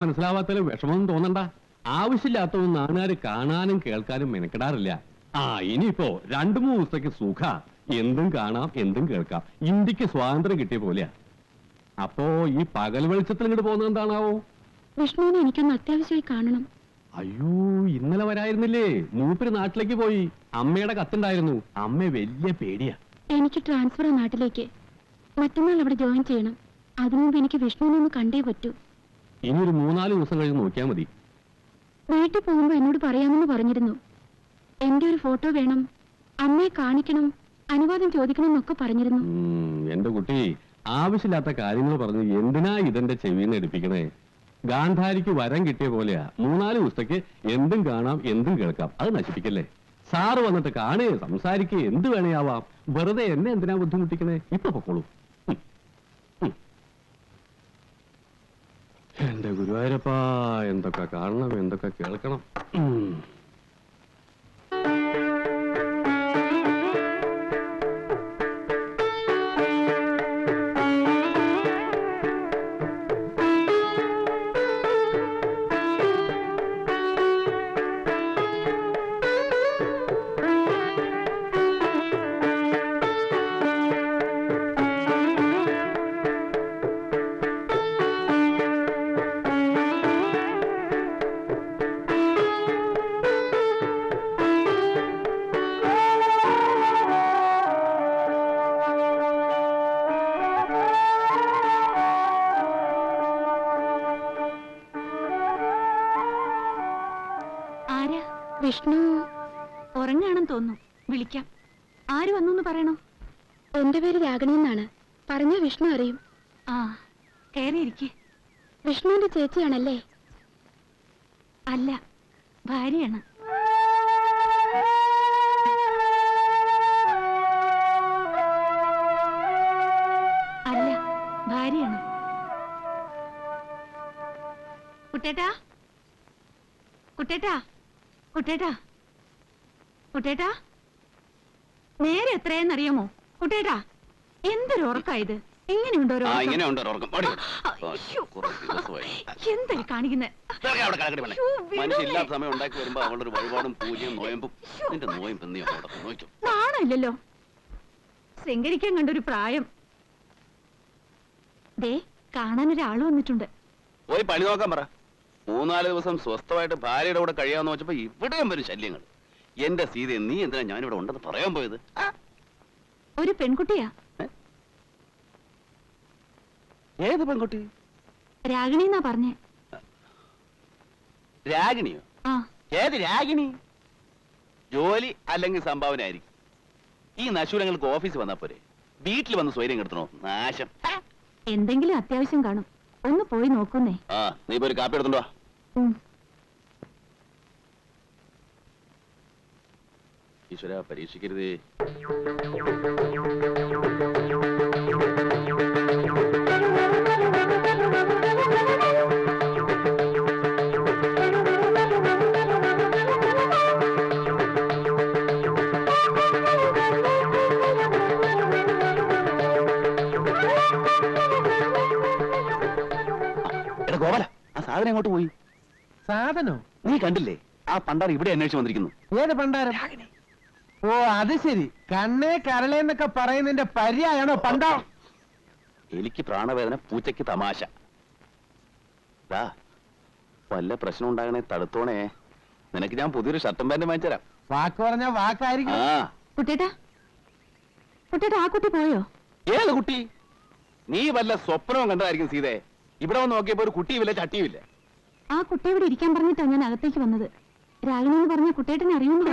മനസ്സിലാവാത്തതിൽ വിഷമം തോന്നണ്ട. ആവശ്യമില്ലാത്തതൊന്നും നാട്ടുകാര് കാണാനും കേൾക്കാനും മെനക്കെടാറില്ല. ഇനിയിപ്പോ 2-3 ദിവസത്തേക്ക് സുഖ, എന്തും കാണാം എന്തും കേൾക്കാം. ഇന്ത്യക്ക് സ്വാതന്ത്ര്യം കിട്ടിയ പോലെയാ. അപ്പോ ഈ പകൽ വെളിച്ചത്തിൽ ഇങ്ങോട്ട് പോകുന്നത് എന്താണാവോ? വിഷ്ണുവിനെ എനിക്കൊന്ന് അത്യാവശ്യമായി കാണണം. അയ്യോ, ഇന്നലെ വരായിരുന്നില്ലേ? മൂപ്പര് നാട്ടിലേക്ക് പോയി. അമ്മയുടെ കത്തുണ്ടായിരുന്നു. അമ്മ വലിയ പേടിയാ. എനിക്ക് ട്രാൻസ്ഫർ നാട്ടിലേക്ക്. മറ്റന്നാൾ അവിടെ ജോയിൻ ചെയ്യണം. അതിനുമുമ്പ് എനിക്ക് വിഷ്ണുവിനെ ഒന്ന് കണ്ടേ പറ്റൂ. ഇനി ഒരു 3-4 ദിവസം കഴിഞ്ഞ് നോക്കിയാൽ മതി. വീട്ടിൽ പോകുമ്പോ എന്നോട് പറയാമെന്ന് പറഞ്ഞിരുന്നു. എന്റെ ഒരു ഫോട്ടോ വേണം, അമ്മയെ കാണിക്കണം, അനുവാദം ചോദിക്കണം എന്നൊക്കെ പറഞ്ഞിരുന്നു. എന്റെ കുട്ടി, ആവശ്യമില്ലാത്ത കാര്യങ്ങൾ പറഞ്ഞ് എന്തിനാ ഇതെന്റെ ചെവിന്ന് എടുപ്പിക്കണേ? ഗാന്ധാരിക്ക് വരം കിട്ടിയ പോലെയാ. 3-4 ദിവസത്തേക്ക് എന്തും കാണാം എന്തും കേൾക്കാം. അത് നശിപ്പിക്കല്ലേ. സാറ് വന്നിട്ട് കാണുക, സംസാരിക്കുക, എന്ത് വേണേയാവാം. വെറുതെ എന്നെ എന്തിനാ ബുദ്ധിമുട്ടിക്കണേ? ഇപ്പൊ പൊക്കോളൂ. എന്റെ ഗുരുവായൂരപ്പാ, എന്തൊക്കെ കാണണം എന്തൊക്കെ കേൾക്കണം. വിഷ്ണു ഉറങ്ങാണെന്ന് തോന്നുന്നു. വിളിക്കാം. ആര് വന്നു പറയണോ? എന്റെ പേര് രാഗിണി എന്നാണ്. പറഞ്ഞ വിഷ്ണു അറിയും. ആ, കയറിയിരിക്കെ. വിഷ്ണുവിന്റെ ചേച്ചിയാണല്ലേ? അല്ല, ഭാര്യയാണ്. അല്ല, ഭാര്യയാണ്. കുട്ടേട്ടാ, കുട്ടേട്ടാ, കുട്ടേട്ടാ, കുട്ടേട്ടാ, നേരെ എത്രയെന്നറിയാമോ? കുട്ടേട്ടാ, എന്തൊരു ഉറക്കായത്! ഇങ്ങനെയുണ്ടോ എന്തൊരു കാണിക്കുന്നത്? നാണല്ലോ. ശൃംഗരിക്കാൻ കണ്ടൊരു പ്രായം. ദേ, കാണാനൊരാള് വന്നിട്ടുണ്ട്. പോയി പണി നോക്കാൻ പറ. 3-4 ദിവസം സ്വസ്ഥമായിട്ട് ഭാര്യയുടെ കൂടെ കഴിയാന്ന് വെച്ചപ്പോ ഇവിടെയും വരും ശല്യങ്ങൾ. എന്റെ സീത, നീ എന്തിനാ ഞാനിവിടെ ഉണ്ടെന്ന് പറയാൻ പോയത്? ഒരു പെൺകുട്ടിയാ. ഏത് പെൺകുട്ടി? രാഗിണി എന്നാ പറഞ്ഞേ. രാഗിണിയോ? ഏത് രാഗിണി? ജോലി അല്ലെങ്കിൽ സംഭാവന ആയിരിക്കും. ഈ നശൂലങ്ങൾക്ക് ഓഫീസ് വന്നാ പോരെ, വീട്ടിൽ വന്ന് സ്വൈര്യം കെടുത്തണോ? നാശം. എന്തെങ്കിലും അത്യാവശ്യം കാണും. ഒന്ന് പോയി നോക്കുന്നേ. നീ പോയി കാപ്പി എടുത്തുണ്ടോ? ഈശ്വര, പരീക്ഷിക്കരുതേ. ഗോപാല, ആ സാധനം എങ്ങോട്ട് പോയി? സാധനോ? നീ കണ്ടില്ലേ? ആ പണ്ടാരം ഇവിടെ അന്വേഷിച്ച് വന്നിരിക്കുന്നു. ഏത് പണ്ടാരം? ഓ, അത് ശരി. കണ്ണേ കരളേന്നൊക്കെ പറയുന്നതിന്റെ പര്യായാണോ പണ്ടാരം? എനിക്ക് പ്രാണവേദന, പൂച്ചയ്ക്ക് തമാശ. വല്ല പ്രശ്നം ഉണ്ടാകണേ തടുത്തോണേ. നിനക്ക് ഞാൻ പുതിയൊരു ഷർട്ടും പാന്റും വാങ്ങിച്ചരാം. വാക്ക് പറഞ്ഞ വാക്കായിരിക്കും. കുട്ടേട്ടാ, കുട്ടേട്ടാ, ആ കുട്ടി പോയോ? ഏത് കുട്ടി? നീ വല്ല സ്വപ്നവും കണ്ടതായിരിക്കും സീതേ. ഇവിടെ വന്ന് നോക്കിയപ്പോ ഒരു കുട്ടിയുമില്ല, ചട്ടിയുമില്ല. ആ കുട്ടി ഇവിടെ ഇരിക്കാൻ പറഞ്ഞിട്ടാ ഞാൻ അകത്തേക്ക് വന്നത്. രാഗിണി എന്ന് പറഞ്ഞ കുട്ടേട്ടനെ അറിയുന്നില്ല.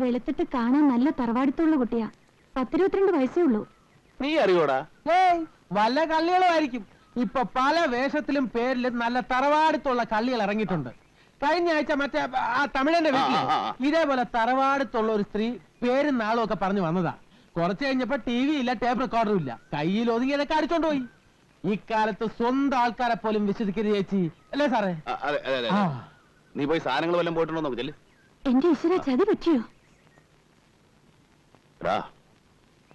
വെളുത്തിട്ട് കാണാൻ നല്ല തറവാടിത്തുള്ള കുട്ടിയാ. 10-22 വയസ്സേ ഉള്ളൂ. നീ അറിയോടാ? വല്ല കള്ളികളും ആയിരിക്കും. ഇപ്പൊ പല വേഷത്തിലും പേരിലും നല്ല തറവാടിത്തുള്ള കള്ളികൾ ഇറങ്ങിയിട്ടുണ്ട്. കഴിഞ്ഞ ആഴ്ച മറ്റേ ആ തമിഴന്റെ വീട്ടിൽ ഇതേപോലെ തറവാടിത്തുള്ള ഒരു സ്ത്രീ പേരും നാളും ഒക്കെ പറഞ്ഞു വന്നതാ. കുറച്ച് കഴിഞ്ഞപ്പോ TV ഇല്ല, ടേപ്പ് റെക്കോർഡറും ഇല്ല. കയ്യിൽ ഒതുങ്ങിയതൊക്കെ അടിച്ചോണ്ട് പോയി. ഇക്കാലത്ത് സ്വന്തം ആൾക്കാരെ പോലും വിശ്വസിക്കരുത് ചേച്ചി, അല്ലേ സാറേ? നീ പോയി സാധനങ്ങൾ വല്ലതും പോയിട്ടുണ്ടോ നോക്ക്. എന്റെ ഈശ്വര, ചതി പറ്റിയോ?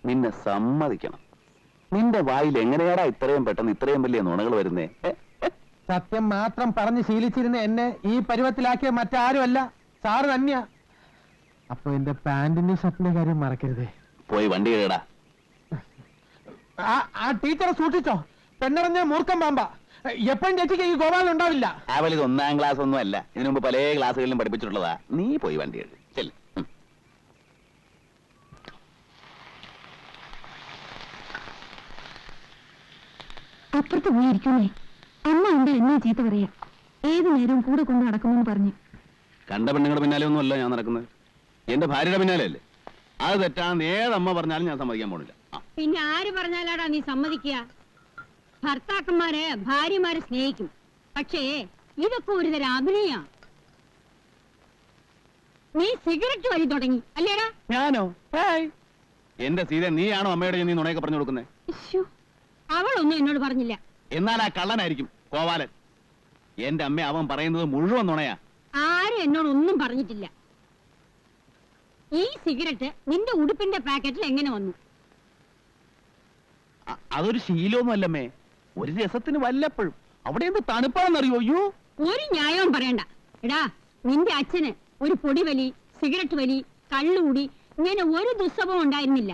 നിന്നെ സമ്മതിക്കണം. നിന്റെ വായിൽ എങ്ങനെയാടാ ഇത്രയും പെട്ടെന്ന് ഇത്രയും വലിയ നുണകൾ വരുന്നേ? സത്യം മാത്രം പറഞ്ഞ് ശീലിച്ചിരുന്ന എന്നെ ഈ പരുവത്തിലാക്കിയ മറ്റാരുമല്ല, സാറ് തന്നെയാ. അപ്പൊ എന്റെ പാന്റിന്റെ ഷർട്ടിന്റെ കാര്യം മറക്കരുതേ. പോയി വണ്ടി കേടാ. ആ ടീച്ചറെ സൂക്ഷിച്ചോ, പെണ്ണറിഞ്ഞ മൂർഖം പാമ്പ. എപ്പോഴും ചേച്ചിക്ക് ഈ ഗോപാലൻ ഉണ്ടാവില്ല. അവൾ ഇത് 1ാം ക്ലാസ് ഒന്നും അല്ല, ഇതിനു മുമ്പ് പല ക്ലാസ്സുകളിലും പഠിപ്പിച്ചിട്ടുള്ളതാ. നീ പോയി വണ്ടി കേട് ചെല്ല്. അപ്പുറത്ത് പോയിരിക്കുന്നേ. അമ്മ ഉണ്ട് എന്നെ ചീത്ത പറയാ. ഏതു നേരവും കൂടെ കൊണ്ട് നടക്കുമെന്ന് പറഞ്ഞു. കണ്ട പെണ്ണുങ്ങളുടെ പിന്നാലെ ഒന്നും അല്ല ഞാൻ നടക്കുന്നത്, എന്റെ ഭാര്യയുടെ പിന്നാലെ അല്ലേ. അത് തെറ്റാന്ന് ഏതമ്മ പറഞ്ഞാലും ഞാൻ സമ്മതിക്കാൻ പോണില്ല. പിന്നെ ആര് പറഞ്ഞാലാടാ നീ സമ്മതിക്കുക? ഭർത്താക്കന്മാര് ഭാര്യമാരെ സ്നേഹിക്കും, പക്ഷേ ഇതൊക്കെ ഒരു തരം അഭിനയ. നീ സിഗരറ്റ് വലി തുടങ്ങി അല്ലേടാ? ഞാനോ? എന്റെ സീത, നീയാണോ അമ്മയുടെ നീ നുണയൊക്കെ പറഞ്ഞു കൊടുക്കുന്നത്? അവളൊന്നും എന്നോട് പറഞ്ഞില്ല. എന്നാൽ ആ കള്ളനായിരിക്കും കോവാലൻ. എന്റെ അമ്മ അവൻ പറയുന്നത് മുഴുവൻ നുണയാ. ആരും എന്നോട് ഒന്നും പറഞ്ഞിട്ടില്ല. ഈ സിഗരറ്റ് നിന്റെ ഉടുപ്പിന്റെ പാക്കറ്റിൽ എങ്ങനെ വന്നു? അതൊരു ശീലമൊന്നും അല്ലമ്മേ, ഒരു രസത്തിന് വല്ലപ്പോഴും. അവിടെ എന്ത് തണുപ്പാണെന്നറിയോ? അയ്യോ, ഒരു ന്യായവും പറയണ്ട. എടാ, നിന്റെ അച്ഛന് ഒരു പൊടിവലി, സിഗരറ്റ് വലി, കള്ളുകൂടി ഇങ്ങനെ ഒരു ദുസ്സഭം ഉണ്ടായിരുന്നില്ല.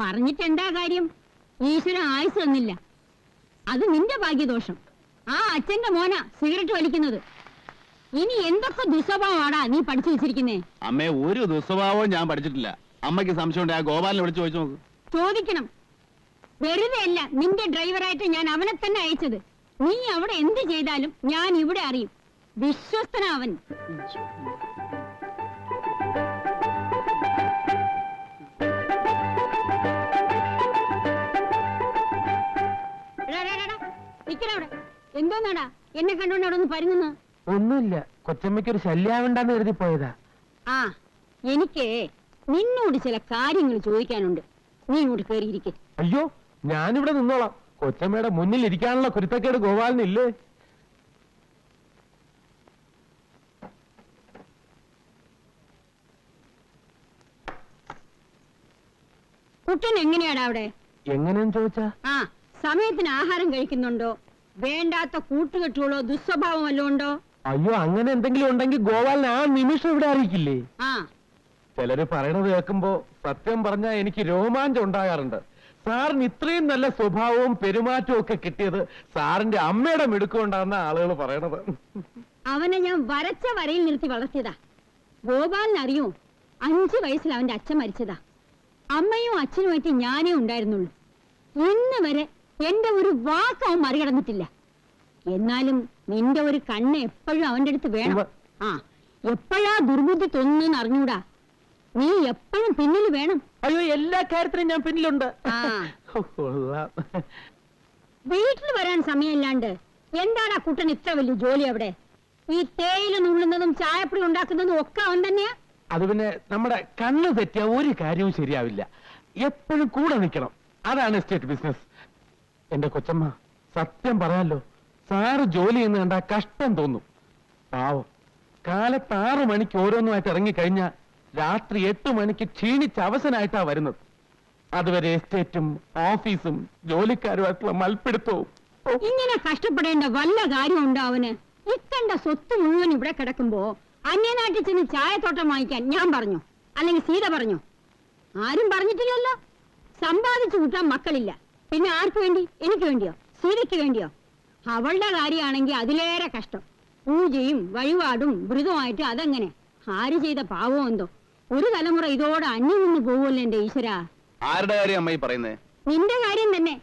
പറഞ്ഞിട്ട് എന്താ കാര്യം? ഈശ്വരൻ ആയുസ് തന്നില്ല. അത് നിന്റെ ഭാഗ്യദോഷം. ആ അച്ഛന്റെ മോന സിഗരറ്റ് വലിക്കുന്നത്. ഇനി എന്തൊക്കെ ദുസ്വഭാവമാടാ നീ പഠിച്ചു വെച്ചിരിക്കുന്നേ? അമ്മേ, ഒരു ദുസ്വഭാവവും ഞാൻ പഠിച്ചിട്ടില്ല. അമ്മയ്ക്ക് സംശയമുണ്ട്, ആ ഗോപാലിനെ വിളിച്ചു ചോദിച്ചു നോക്ക്. ചോദിക്കണം. വെറുതെ അല്ല നിന്റെ ഡ്രൈവറായിട്ട് ഞാൻ അവനെ തന്നെ അയച്ചത്. നീ അവിടെ എന്ത് ചെയ്താലും ഞാൻ ഇവിടെ അറിയും. വിശ്വസ്തനാ അവൻ. നിക്കണവിടെ. എന്തോന്നാടാ എന്നെ കണ്ടോണ്ട് അവിടെ ഒന്ന് പരുങ്ങുന്നു? ഒന്നുമില്ല, കൊച്ചമ്മയ്ക്ക് ഒരു ശല്യാവണ്ടെന്ന് കരുതി പോയതാ. ആ, എനിക്ക് നിന്നോട് ചില കാര്യങ്ങൾ ചോദിക്കാനുണ്ട്. നീ ഇങ്ങോട്ട് കയറിയിരിക്കെ. അയ്യോ, ഞാനിവിടെ നിന്നോളാം. കൊച്ചമ്മയുടെ മുന്നിൽ ഇരിക്കാനുള്ള കുരുത്തക്കേട് ഗോപാലിനില്ലേ? കുട്ടൻ എങ്ങനെയാടാ അവിടെ? എങ്ങനെയെന്ന് ചോദിച്ചാ? ആ, സമയത്തിന് ആഹാരം കഴിക്കുന്നുണ്ടോ? വേണ്ടാത്ത കൂട്ടുകെട്ടുകളോ ദുസ്വഭാവം വല്ലതും ഉണ്ടോ? അയ്യോ, അങ്ങനെ എന്തെങ്കിലും ഉണ്ടെങ്കിൽ ഗോപാലിനെ ആ നിമിഷം ഇവിടെ അറിയിക്കില്ലേ? ആ, ചിലര് പറയണത് കേൾക്കുമ്പോ സത്യം പറഞ്ഞാൽ എനിക്ക് രോമാഞ്ചം ഉണ്ടാകാറുണ്ട്. സാറിന് ഇത്രയും നല്ല സ്വഭാവവും പെരുമാറ്റവും ഒക്കെ കിട്ടിയത് സാറിന്റെ അമ്മയുടെ മിടുക്കൊണ്ടാണെന്ന ആളുകൾ പറയണത്. അവനെ ഞാൻ വരച്ച വരയിൽ നിർത്തി വളർത്തിയതാ. ഗോപാലിന് അറിയോ, 5 വയസ്സിൽ അവന്റെ അച്ഛൻ മരിച്ചതാ. അമ്മയും അച്ഛനുമായിട്ട് ഞാനേ ഉണ്ടായിരുന്നുള്ളൂ. ഇന്ന് വരെ എന്റെ ഒരു വാക്ക് അവൻ മറികടന്നിട്ടില്ല. എന്നാലും നിന്റെ ഒരു കണ്ണ് എപ്പോഴും അവന്റെ അടുത്ത് വേണം. ആ, എപ്പോഴാ ദുർബുദ്ധി തോന്നുന്നെന്ന് അറിഞ്ഞൂടാ. നീ എപ്പോഴും പിന്നിൽ വേണം. അയ്യോ, എല്ലാ കാര്യത്തിനും ഞാൻ പിന്നിലുണ്ട്. ആ, കൊള്ളാം. വീട്ടിൽ വരാൻ സമയമില്ലാണ്ട് എന്താടാ കുട്ടൻ ഇത്ര വലിയ ജോലി അവിടെ? ഈ തേയില നുള്ളുന്നതും ചായപ്പൊടി ഉണ്ടാക്കുന്നതും ഒക്കെ അവൻ തന്നെയാ? അത് പിന്നെ നമ്മുടെ കണ്ണ് തെറ്റിയ ഒരു കാര്യവും ശരിയാവില്ല. എപ്പോഴും കൂടെ നിൽക്കണം. അതാണ് എസ്റ്റേറ്റ് ബിസിനസ്. എന്റെ കൊച്ചമ്മ, സത്യം പറയാലോ, സാറ് ജോലി ചെയ്യുന്ന കണ്ടാ കഷ്ടം തോന്നും. പാവം, കാലത്ത് 6 മണിക്ക് ഓരോന്നുമായിട്ട് ഇറങ്ങിക്കഴിഞ്ഞാൽ രാത്രി 8 മണിക്ക് ക്ഷീണിച്ച് അവസനായിട്ടാ വരുന്നത്. അതുവരെ എസ്റ്റേറ്റും ഓഫീസും ജോലിക്കാരുമായിട്ടുള്ള മൽപ്പിടുത്തവും. ഇങ്ങനെ കഷ്ടപ്പെടേണ്ട വല്ല കാര്യമുണ്ടോ അവന്? ഇക്കണ്ട സ്വത്ത് മുഴുവൻ ഇവിടെ കിടക്കുമ്പോ അന്യനാട്ടിൽ ചെന്ന് ചായത്തോട്ടം വാങ്ങിക്കാൻ ഞാൻ പറഞ്ഞു, അല്ലെങ്കിൽ സീത പറഞ്ഞു? ആരും പറഞ്ഞിട്ടില്ലല്ലോ. സമ്പാദിച്ചു കൂട്ടാൻ മക്കളില്ല, പിന്നെ ആർക്ക് വേണ്ടി? എനിക്ക് വേണ്ടിയോ? സീതയ്ക്ക് വേണ്ടിയോ? അവളുടെ കാര്യമാണെങ്കിൽ അതിലേറെ കഷ്ടം. പൂജയും വഴിപാടും വ്രതമായിട്ട് അതെങ്ങനെ? ആര് ചെയ്ത പാവോ എന്തോ. ഒരു തലമുറ ഇതോടെ അന്യം നിന്ന് പോവുമല്ലോ എന്റെ ഈശ്വര. ആരുടെ കാര്യം അമ്മ ഈ പറയുന്നേ? നിന്റെ കാര്യം തന്നെ.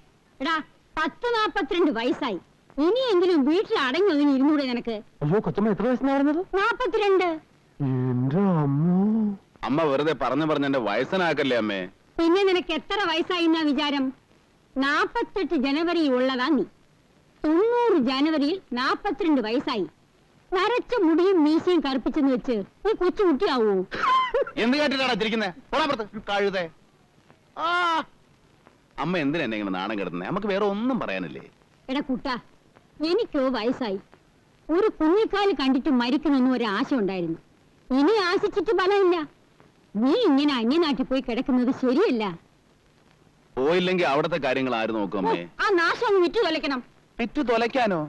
എടാ, 10-42 വയസ്സായി. ഇനിയെങ്കിലും വീട്ടിൽ അടങ്ങി ഒതുങ്ങി ഇരുന്നൂടെ നിനക്ക്? അയ്യോ, കൊച്ചമ്മ എത്ര വയസ്സാണ് പറഞ്ഞത്? 42. എന്റെ അമ്മോ. അമ്മ വെറുതെ പറഞ്ഞു എന്റെ വയസ്സനാക്കല്ലേ അമ്മേ. പിന്നെ നിനക്ക് എത്ര വയസ്സായി എന്നാ വിചാരം? 48 ജനുവരി ഉള്ളതാ നീ. 90 ജനുവരിയിൽ 42 വയസ്സായി. നരച്ച മുടിയും മീശയും കറുപ്പിച്ചെന്ന് വെച്ച് നീ കൊച്ചുകുട്ടിയാവൂ? എന്ത് കേട്ടിട്ടാണ് ചിരിക്കുന്നേ? കഴുതേ. ആ, അമ്മ എന്തിനാ എന്നെ ഇങ്ങനെ നാണം കിടത്തുന്നേ? നമുക്ക് വേറെ ഒന്നും പറയാനില്ലേ? എടാ കുട്ട, എനിക്കോ വയസ്സായി. ഒരു കുഞ്ഞിക്കാല് കണ്ടിട്ട് മരിക്കണമെന്ന് ഒരു ആശ ഉണ്ടായിരുന്നു. ഇനി ആശിച്ചിട്ട് ഫലമില്ല. നീ ഇങ്ങനെ അന്യനാട്ടിൽ പോയി കിടക്കുന്നത് ശരിയല്ല. പോയില്ലെങ്കിൽ അവിടത്തെ കാര്യങ്ങൾ ആര് നോക്കും അമ്മേ? ആ നാശം അങ്ങ് വിറ്റു തൊലയ്ക്കണം. വിറ്റു തൊലയ്ക്കാനോ?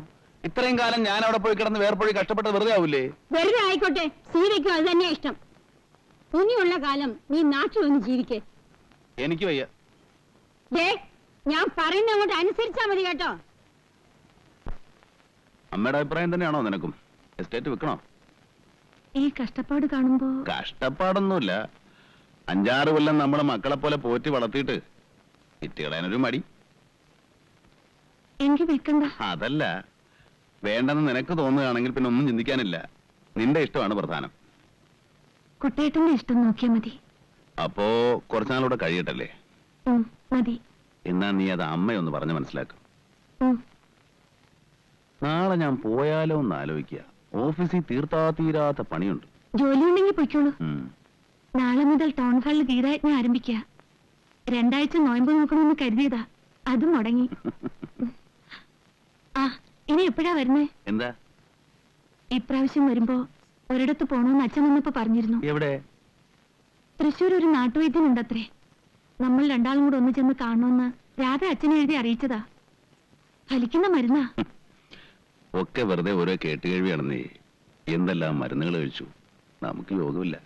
ഇത്രയും കാലം ഞാൻ അവിടെ പോയി കിടന്ന് വേർപ്പൊഴി കഷ്ടപ്പെട്ടത് വെറുതെ ആവൂലേ? വെറുതെ ആയിക്കോട്ടെ, സീതയ്ക്കും അത് തന്നെയാ ഇഷ്ടം. ഇനിയുള്ള കാലം നീ നാട്ടിൽ വന്ന് ജീവിക്കേ. എനിക്ക് വയ്യ. ദേ, ഞാൻ പറയുന്ന അങ്ങോട്ട് അനുസരിച്ചാ മതി കേട്ടോ. അമ്മയുടെ അഭിപ്രായം തന്നെയാണോ നിനക്കും? എസ്റ്റേറ്റ് വിൽക്കണോ? ഈ കഷ്ടപ്പാട് കാണുമ്പോ കഷ്ടപ്പാടൊന്നുമില്ല. 5-6 കൊല്ലം നമ്മളെ മക്കളെ പോലെ പോറ്റി വളർത്തിയിട്ട് ഇറ്റുകളയാനൊരു മടി. എനിക്ക് വിൽക്കണ്ട. അതല്ല, വേണ്ടെന്ന് നിനക്ക് തോന്നുകയാണെങ്കിൽ പിന്നെ ഒന്നും ചിന്തിക്കാനില്ല. നിന്റെ ഇഷ്ടമാണ് പ്രധാനം. കുട്ടേട്ടന്റെ ഇഷ്ടം നോക്കിയാ മതി. അപ്പോ കുറച്ചുനാളൂടെ കഴിയട്ടല്ലേ? മതി. എന്നാ നീ അത് അമ്മയൊന്ന് പറഞ്ഞ് മനസ്സിലാക്കും. ഉം. നാളെ ഞാൻ പോയാലോ എന്ന് ആലോചിക്കുക. ഓഫീസിൽ തീരാത്ത പണിയുണ്ട്. ജോലി ഉണ്ടെങ്കിൽ പൊയ്ക്കോളൂ. ഉം. നാളെ മുതൽ ടൗൺ ഹാളിൽ ഗീതായജ്ഞ ആരംഭിക്കുക. 2 ആഴ്ച നോയമ്പ് നോക്കണമെന്ന് കരുതിയതാ, അത് മുടങ്ങി. ആ, ഇനി എപ്പോഴാ വരുന്നേ? എന്താ? ഇപ്രാവശ്യം വരുമ്പോ ഒരിടത്ത് പോണോന്ന് അച്ഛൻ വന്നപ്പോ പറഞ്ഞിരുന്നു. എവിടെ? തൃശ്ശൂർ ഒരു നാട്ടുവൈദ്യനുണ്ടത്രേ. നമ്മൾ 2 ആളും കൂടെ ഒന്ന് ചെന്ന് കാണണമെന്ന് രാധ അച്ഛനെ എഴുതി അറിയിച്ചതാ. ഫലിക്കുന്ന മരുന്നാ. ഒക്കെ വെറുതെ ഓരോ കേട്ടുകേഴ്വിയാണെന്നേ. എന്തെല്ലാം മരുന്നുകൾ കഴിച്ചു. നമുക്ക് യോഗമില്ല.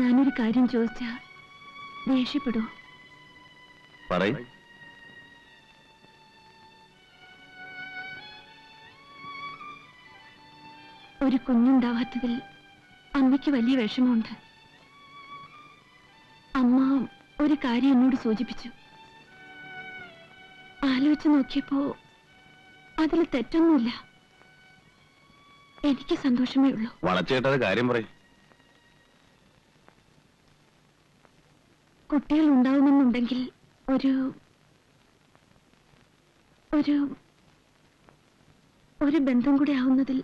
ഞാനൊരു കാര്യം ചോദിച്ചാ ദേഷ്യപ്പെടോ? പറയ്. ഒരു കുഞ്ഞുണ്ടാവാത്തതിൽ അമ്മയ്ക്ക് വലിയ വിഷമമുണ്ട്. അമ്മ ഒരു കാര്യം എന്നോട് സൂചിപ്പിച്ചു. ആലോചിച്ച് നോക്കിയപ്പോ അതിൽ തെറ്റൊന്നുമില്ല. എനിക്ക് സന്തോഷമേ ഉള്ളൂ. വളച്ചേട്ടത് കാര്യം പറയും. കുട്ടികൾ ഉണ്ടാവുമെന്നുണ്ടെങ്കിൽ ഒരു ഒരു ഒരു ബന്ധം കൂടി ആവുന്നതിൽ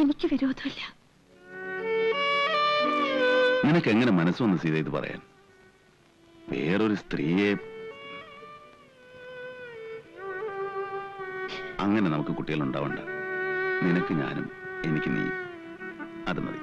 എനിക്ക് വിരോധമില്ല. നിനക്ക് എങ്ങനെ മനസ്സ് വന്ന് സീത ഇത് പറയാൻ? വേറൊരു സ്ത്രീയെ അങ്ങനെ നമുക്ക് കുട്ടികൾ ഉണ്ടാവണ്ട. നിനക്ക് ഞാനും, എനിക്ക് നീ, അത് മതി.